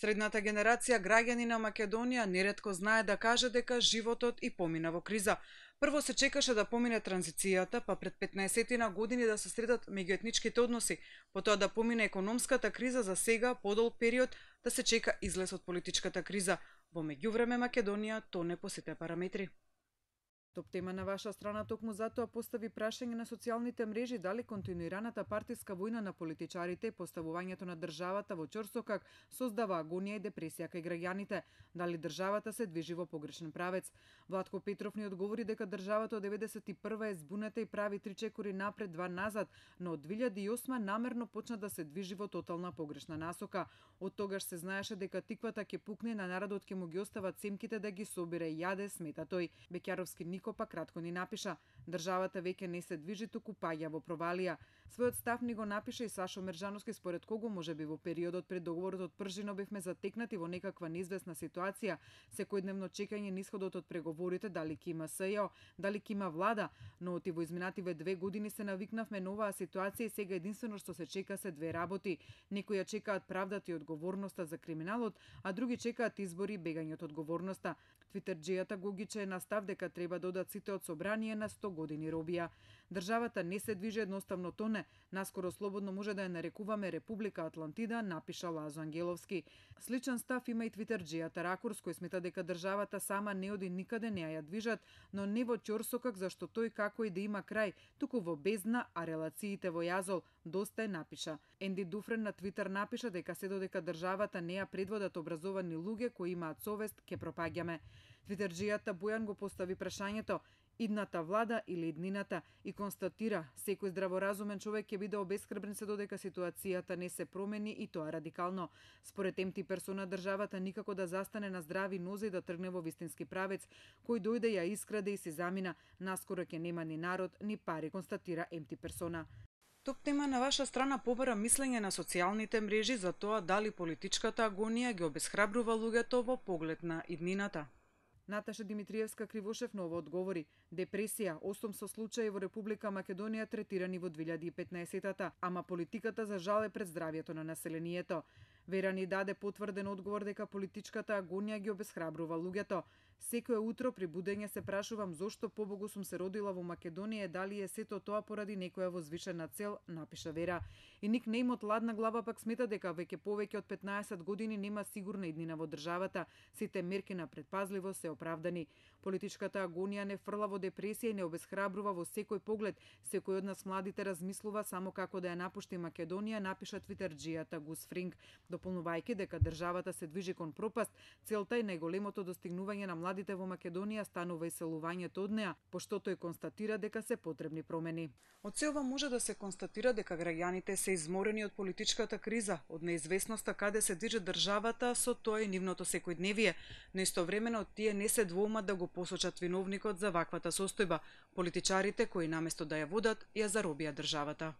Средната генерација граѓани на Македонија неретко знае да каже дека животот и помина во криза. Прво се чекаше да помине транзицијата, па пред 15 години да се средат меѓуетничките односи, потоа да помине економската криза, за сега подолг период да се чека излез од политичката криза. Во меѓувреме Македонија тоне по сите параметри. Топ тема на ваша страна токму затоа постави прашање на социјалните мрежи дали континуираната партиска војна на политичарите и поставувањето на државата во ќорсокак создава агонија и депресија кај граѓаните, дали државата се движи во погрешен правец. Владко Петров ни одговори дека државата од 91 е збунета и прави 3 чекори напред, 2 назад, но од 2008 намерно почна да се движи во тотална погрешна насока. Од тогаш се знаеше дека тиквата ќе пукне, на народот ќе му ги остават семките да ги собире, јаде, смета тој. Беќаровски Нико па кратко ни напиша: државата веќе не се движи, туку паѓа во провалија. Својот став ни го напиша и Сашо Мержановски, според кого можеби во периодот пред договорот од Пржино бевме затекнати во некаква неизвестна ситуација, секојдневно чекање на исходот од преговорите, дали ќе има СЈО, дали ќе има влада, но оти во изминативе 2 години се навикнавме на оваа ситуација и сега единствено што се чека се две работи. Некои ја чекаат правдата и одговорноста за криминалот, а други чекаат избори и бегање од одговорноста. Твитерџијата Гогиче е на став дека треба да одат сите од собрание на 100 години робија. Државата не се движи, едноставно тоне. Наскоро слободно може да ја нарекуваме Република Атлантида, напиша Лазо Ангеловски. Сличен став има и твитерџијата Ракурс, кој смета дека државата сама не оди никаде, не ја движат, но не во ќорсокак, зашто тој како и да има крај, туку во бездна, а релациите во јазол. Доста е, напиша. Енди Дуфрен на Твитер напиша дека се додека државата не ја предводат образовани луѓе кои имаат совест, ке пропаѓаме. Твитерџијата Бојан го постави прашањето: идната влада или иднината, и констатира: секој здраворазумен човек ќе биде обескрбен се додека ситуацијата не се промени, и тоа радикално. Според МТ персона државата никако да застане на здрави нозе и да тргне во вистински правец, кој дојде ја искраде и се замина. Наскоро ќе нема ни народ, ни пари, констатира МТ персона. Топ тема на ваша страна побара мислење на социјалните мрежи за тоа дали политичката агонија ги обесхрабрува луѓето во поглед на иднината. Наташа Димитриевска Кривошевнова одговори: депресија, 8 со случаи во Република Македонија третирани во 2015-та, ама политиката за жал е пред здравјето на населението. Вера ни даде потврден одговор дека политичката агонија ги обесхрабрува луѓето. Секое утро при будење се прашувам зошто побогу сум се родила во Македонија, дали е сето тоа поради некоја возвишена цел, напиша Вера. И ник не им од ладна глава пак смета дека веќе повеќе од 15 години нема сигурна иднина во државата. Сите мерки на предпазливост се оправдани. Политичката агонија не фрла во депресија и не обесхрабрува во секој поглед. Секој од нас младите размислува само како да ја напушти Македонија, напиша твитерџијата Гус Фринг, дополнувајќи дека државата се движи кон пропаст. Целта и најголемото достигнување на младите во Македонија станува иселувањето од неа, пошто тој констатира дека се потребни промени. Од се ова може да се констатира дека граѓаните се изморени од политичката криза, од неизвестноста каде се движи државата со тоа и нивното секојдневие, но истовремено тие не се двоумат да го посочат виновникот за ваквата состојба, политичарите кои наместо да ја водат, ја заробија државата.